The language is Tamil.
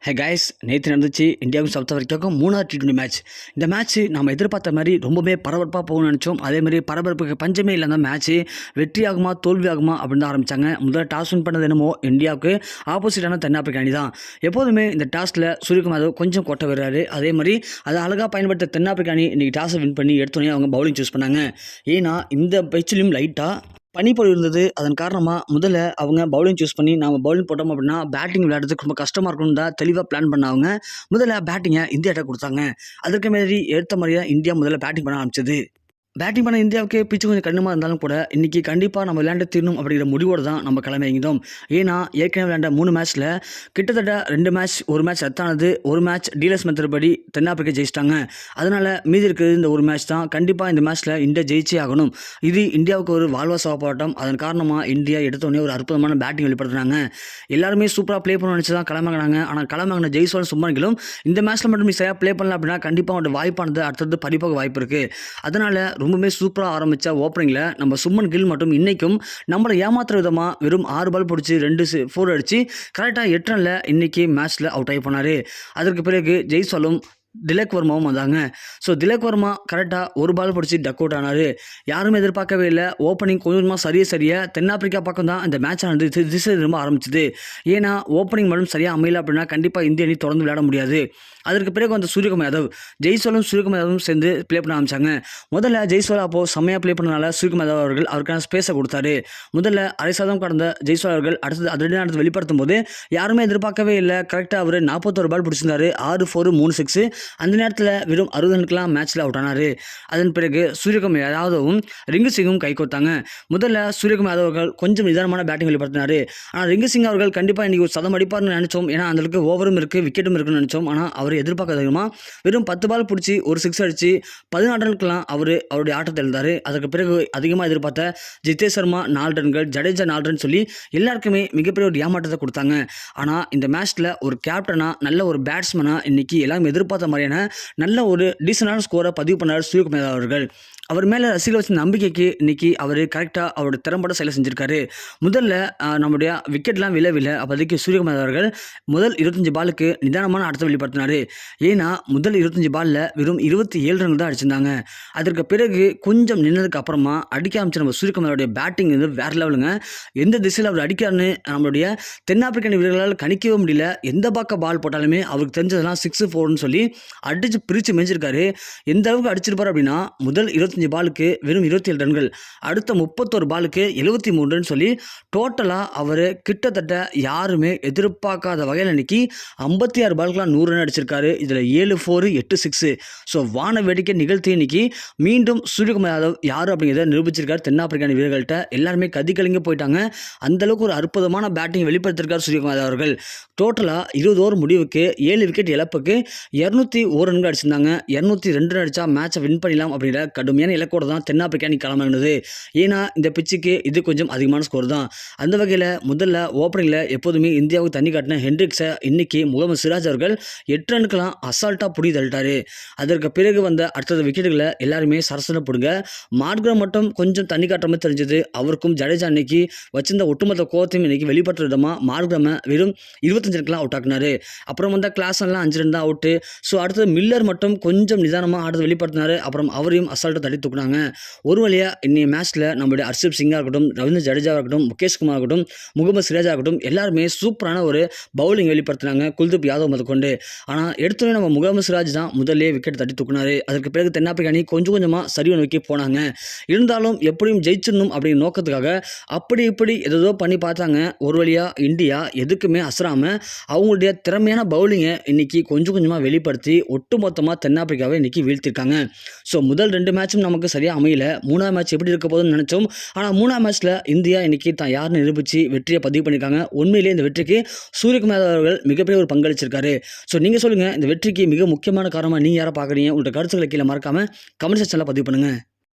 ஹே கைஸ், நேற்று நடந்துச்சு இந்தியாவுக்கும் சவுத் ஆஃப்ரிக்காவுக்கும் 3வது T20 மேட்ச். இந்த மேட்ச் நம்ம எதிர்பார்த்த மாதிரி ரொம்பவே பரபரப்பாக போகணும்னு நினச்சோம். அதேமாதிரி பரபரப்புக்கு பஞ்சமே இல்லை. அந்த மேட்ச்சு வெற்றி ஆகுமா தோல்வி ஆகுமா அப்படின்னு தான் ஆரம்பித்தாங்க. முதல்ல டாஸ் வின் பண்ணது என்னமோ இந்தியாவுக்கு ஆப்போசிட்டான தென்னாப்பிரிக்கா அணி தான். எப்போதுமே இந்த டாஸில் சூரியகுமார் யாதவ் கொஞ்சம் கொட்ட வர்றாரு. அதே மாதிரி அதை அழகாக பயன்படுத்த தென்னாப்பிரிக்கா அணி இன்றைக்கி டாஸை வின் பண்ணி எடுத்தோடனே அவங்க பவுலிங் சூஸ் பண்ணாங்க. ஏன்னா இந்த பிச்சிலையும் லைட்டாக பனிப்பொழிவு இருந்தது. அதன் காரணமாக முதல்ல அவங்க பவுலிங் சூஸ் பண்ணி நம்ம பவுலிங் போட்டோம் அப்படின்னா பேட்டிங் விளையாடுறதுக்கு ரொம்ப கஷ்டமாக இருக்கும்னு தான் தெளிவாக பிளான் பண்ணவங்க முதல்ல பேட்டிங்கை இந்தியாட்ட கொடுத்தாங்க. அதற்கு மாரி எடுத்த மாதிரியாக இந்தியா முதல்ல பேட்டிங் பண்ண ஆரம்பிச்சது. பேட்டிங் பண்ண இந்தியாவுக்கு பிச்சு கொஞ்சம் கடினமாக இருந்தாலும் கூட இன்றைக்கி கண்டிப்பாக நம்ம விளையாண்டு தீரணும் அப்படிங்கிற முடிவோடு தான் நம்ம கிளம்பியிருந்தோம். ஏன்னா ஏற்கனவே விளையாண்ட 3 மேட்ச்சில் கிட்டத்தட்ட 2 மேட்ச், ஒரு மேட்ச் ரத்தானது, ஒரு மேட்ச் டீலர்ஸ் மெத்தட் படி தென்னாப்பிரிக்கா ஜெயிச்சிட்டாங்க. அதனால் மீதி இருக்கிறது இந்த ஒரு மேட்ச் தான். கண்டிப்பாக இந்த மேட்ச்சில் இந்தியா ஜெயிச்சே ஆகணும். இது இந்தியாவுக்கு ஒரு வாழ்வாச போராட்டம். அதன் காரணமாக இந்தியா எடுத்தோடனே ஒரு அற்புதமான பேட்டிங் வெளிப்படுத்துனாங்க. எல்லாருமே சூப்பராக ப்ளே பண்ண நினச்சி தான் கிளம்பினாங்க. ஆனால் கிளம்பின ஜெய்ஸ்வால் சுப்மன் இந்த மேட்ச்சில் மட்டும் சரியாக ப்ளே பண்ணல அப்படின்னா கண்டிப்பாக அவங்களோட வாய்ப்பானது அடுத்தது படிப்பாக வாய்ப்பு இருக்குது. அதனால் ரொம்பவே சூப்பராக ஆரம்பித்த ஓப்பனிங்கில் நம்ம சுப்மன் கில் மட்டும் இன்றைக்கும் நம்மளை ஏமாத்துற விதமாக வெறும் 6 பால் பிடிச்சி 2 4 அடித்து கரெக்டாக 8 ரனில் இன்றைக்கி மேட்ச்சில் அவுட் ஆகி போனார். அதற்கு பிறகு ஜெய்ஸ்வாலும் திலக் வர்மாவும் வந்தாங்க. ஸோ திலக் வர்மா கரெக்டாக ஒரு பால் பிடிச்சி டக் அவுட் ஆனார். யாருமே எதிர்பார்க்கவே இல்லை. ஓப்பனிங் கொஞ்சமாக சரியாக தென்னாப்பிரிக்கா பக்கம் தான் இந்த மேட்ச் ஆனது திசை திரும்ப ஆரம்பிச்சிது. ஏன்னா ஓப்பனிங் மட்டும் சரியாக அமையல அப்படின்னா கண்டிப்பாக இந்திய அணி தொடர்ந்து விளையாட முடியாது. அதற்கு பிறகு வந்து சூரியகுமார் யாதவ், ஜெய்ஸ்வாலும் சூரியகுமார் யாதவும் சேர்ந்து ப்ளே பண்ண ஆரம்பிச்சாங்க. முதல்ல ஜெய்ஸ்வால் அப்போது செம்மையாக ப்ளே பண்ணனால சூரியகுமார் யாதவ் அவர்கள் அவருக்கான ஸ்பேஸை கொடுத்தாரு. முதல்ல அரை சதம் கடந்த ஜெய்ஸ்வால் அவர்கள் அடுத்தது அதிரடியாக வெளிப்படுத்தும் போது யாருமே எதிர்பார்க்கவே இல்லை. கரெக்டாக அவர் 41 பால் பிடிச்சிருந்தாரு. 6 4 3 6. அந்த நேரத்தில் வெறும் 60 ரனுக்கெலாம் மேட்ச்சில் அவுட் ஆனார். அதன் பிறகு சூரியகுமார் யாதவும் ரிங்கு சிங்கும் கை கோத்தாங்க. முதல்ல சூரியகுமார் யாதவ் அவர்கள் கொஞ்சம் நிதானமான பேட்டிங் வெளிப்படுத்தினார். ஆனால் ரிங்கு சிங் அவர்கள் கண்டிப்பாக இன்றைக்கி ஒரு சதம் அடிப்பார்னு நினச்சோம். ஏன்னா அந்தளவுக்கு ஓவரும் இருக்குது, விக்கெட்டும் இருக்குன்னு நினச்சோம். ஆனால் அவர் எதிர்பார்க்காதமா வெறும் 10 பால் பிடிச்சி ஒரு 6 அடித்து 14 ரனுக்கெலாம் அவருடைய ஆட்டத்தை எழுந்தார். அதற்கு பிறகு அதிகமாக எதிர்பார்த்த ஜிதேஷ் சர்மா 4 ரன்கள், ஜடேஜா 4 ரன் சொல்லி எல்லாருக்குமே மிகப்பெரிய ஒரு ஏமாற்றத்தை கொடுத்தாங்க. ஆனால் இந்த மேட்ச்சில் ஒரு கேப்டனாக நல்ல ஒரு பேட்ஸ்மேனாக இன்றைக்கி எல்லாரும் எதிர்பார்த்த மாதிரியான நல்ல ஒரு டீசெண்டான ஸ்கோரை பதிவு பண்ணார் சூரியகுமார் அவர்கள். அவர் மேலே ரசிகர்கள் வச்ச நம்பிக்கைக்கு இன்றைக்கி அவர் கரெக்டாக அவரோட திறம்பட செயலை செஞ்சுருக்காரு. முதல்ல நம்முடைய விக்கெட்லாம் விழவில்லை. அப்போதைக்கு சூரியகுமார் அவர்கள் முதல் 25 பாலுக்கு நிதானமான ஆட்டத்தை வெளிப்படுத்தினார். ஏன்னா முதல் 25 பாலில் வெறும் 27 ரன் தான் அடிச்சிருந்தாங்க. அதற்கு பிறகு கொஞ்சம் நின்னதுக்கு அப்புறமா அடிக்க ஆரம்பிச்ச நம்ம சூரியகுமாரோடைய பேட்டிங் வந்து வேறு லெவலுங்க. எந்த திசையில் அவர் அடிக்காருன்னு நம்மளுடைய தென்னாப்பிரிக்க வீரர்களால் கணிக்கவே முடியல. எந்த பக்கம் பால் போட்டாலுமே அவருக்கு தெரிஞ்சதெல்லாம் 6 4ன்னு சொல்லி அடித்து பிரித்து மேய்ஞ்சிருக்காரு. எந்த அளவுக்கு அடிச்சிருப்பார் அப்படின்னா முதல் 25 பாலுக்கு வெறும் 27 ரன்கள், அடுத்த 31 பாலுக்கு 73 ரன் சொல்லி டோட்டலாக அவர் கிட்டத்தட்ட யாருமே எதிர்பார்க்காத வகையில் இன்னைக்கு 56 பாலுக்குலாம் 100 ரன் அடிச்சிருக்காரு. இதில் 7 4 8 6. ஸோ வான வேடிக்கை நிகழ்த்தி இன்னைக்கு மீண்டும் சூரியகுமார் யாதவ் யார் அப்படிங்கிறத நிரூபிச்சிருக்காரு. தென்னாப்பிரிக்கா வீரர்கள்ட்ட எல்லாருமே கதிகலங்க போயிட்டாங்க. அந்தளவுக்கு ஒரு அற்புதமான பேட்டிங் வெளிப்படுத்திருக்கார் சூரியகுமார் யாதவ் அவர்கள். டோட்டலாக 20 ஓவர் முடிவுக்கு 7 விக்கெட் இழப்புக்கு 201 ரன்கள் அடிச்சிருந்தாங்க. 202 ரன் அடித்தா மேட்சை வின் பண்ணிடலாம் அப்படிங்கிற கடுமையான இலக்கோடு தான் தென்னாப்பிரிக்கா அணி கிளம்பினது. ஏன்னா இந்த பிச்சுக்கு இது கொஞ்சம் அதிகமான ஸ்கோர் தான். அந்த வகையில் முதல்ல ஓப்பனிங்கில் எப்போதுமே இந்தியாவுக்கு தண்ணி காட்டின ஹென்ட்ரிக்ஸை இன்னைக்கு முகமது சிராஜ் அவர்கள் 8 ரனுக்கெல்லாம் அசால்ட்டாக புடி தள்ளிட்டாரு. அதற்கு பிறகு வந்த அடுத்தது விக்கெட்டுகளை எல்லாருமே சரசன போடுங்க. மார்க்ரம் மட்டும் கொஞ்சம் தண்ணி காட்டுற மாதிரி தெரிஞ்சது. அவருக்கும் ஜடேஜா இன்னைக்கு வச்சிருந்த ஒட்டுமொத்த கோவத்தையும் இன்னைக்கு வெளிப்படுத்துற விதமாக மார்க்ரமை வெறும் 25 ரனுக்கெல்லாம் அவுட் ஆக்குனாரு. அப்புறம் வந்த கிளாஸ்லாம் 5 ரன் தான் அவுட்டு. ஸோ அடுத்தது மில்லர் மட்டும் கொஞ்சம் நிதானமாக ஆட்டத்தை வெளிப்படுத்தினார். அப்புறம் அவரையும் அசால்ட்டாக தட்டி தூக்குனாங்க. ஒரு வழியாக இன்னைய மேட்ச்சில் நம்மளுடைய ஹர்ஷப் சிங்காக இருக்கட்டும், ரவீந்திர ஜடேஜாவாக இருக்கட்டும், முகேஷ் குமார் ஆகட்டும், முகமது சிராஜா ஆகட்டும், எல்லாருமே சூப்பரான ஒரு பவுலிங் வெளிப்படுத்தினாங்க குல்தீப் யாதவ் முதற்கொண்டு. ஆனால் எடுத்தோடனே நம்ம முகமது சிராஜ் தான் முதல்லே விக்கெட் தட்டி தூக்குனாரு. அதற்கு பிறகு தென்னாப்பிரிக்கா அணி கொஞ்சம் கொஞ்சமாக சரிவை நோக்கி போனாங்க. இருந்தாலும் எப்படியும் ஜெயிச்சிடணும் அப்படிங்கிற நோக்கத்துக்காக அப்படி இப்படி ஏதோ பண்ணி பார்த்தாங்க. ஒரு வழியாக இந்தியா எதுக்குமே அசராமல் அவங்களுடைய திறமையான பவுலிங்கை இன்னைக்கு கொஞ்சம் கொஞ்சமாக வெளிப்படுத்தி ஒட்டுமொத்தமாக தென்னாப்பிரிக்காவை இன்னைக்கு வீழ்த்திருக்காங்க. ஸோ முதல் 2 மேட்சும் நமக்கு சரியாக அமையல. 3ஆவது மேட்ச் எப்படி இருக்க போதுன்னு நினச்சோம். ஆனால் 3ஆவது மேட்ச்சில் இந்தியா இன்னைக்கு தான் யாருன்னு நிரூபித்து வெற்றியை பதிவு பண்ணியிருக்காங்க. உண்மையிலேயே இந்த வெற்றிக்கு சூரியகுமார் அவர்கள் மிகப்பெரிய ஒரு பங்களிச்சிருக்காரு. ஸோ நீங்கள் சொல்லுங்கள், இந்த வெற்றிக்கு மிக முக்கியமான காரணமாக நீங்கள் யாரை பார்க்குறீங்க? உங்களோட கருத்துக்களை கீழே மறக்காமல் கமெண்ட் செக்ஷனில் பதிவு பண்ணுங்கள்.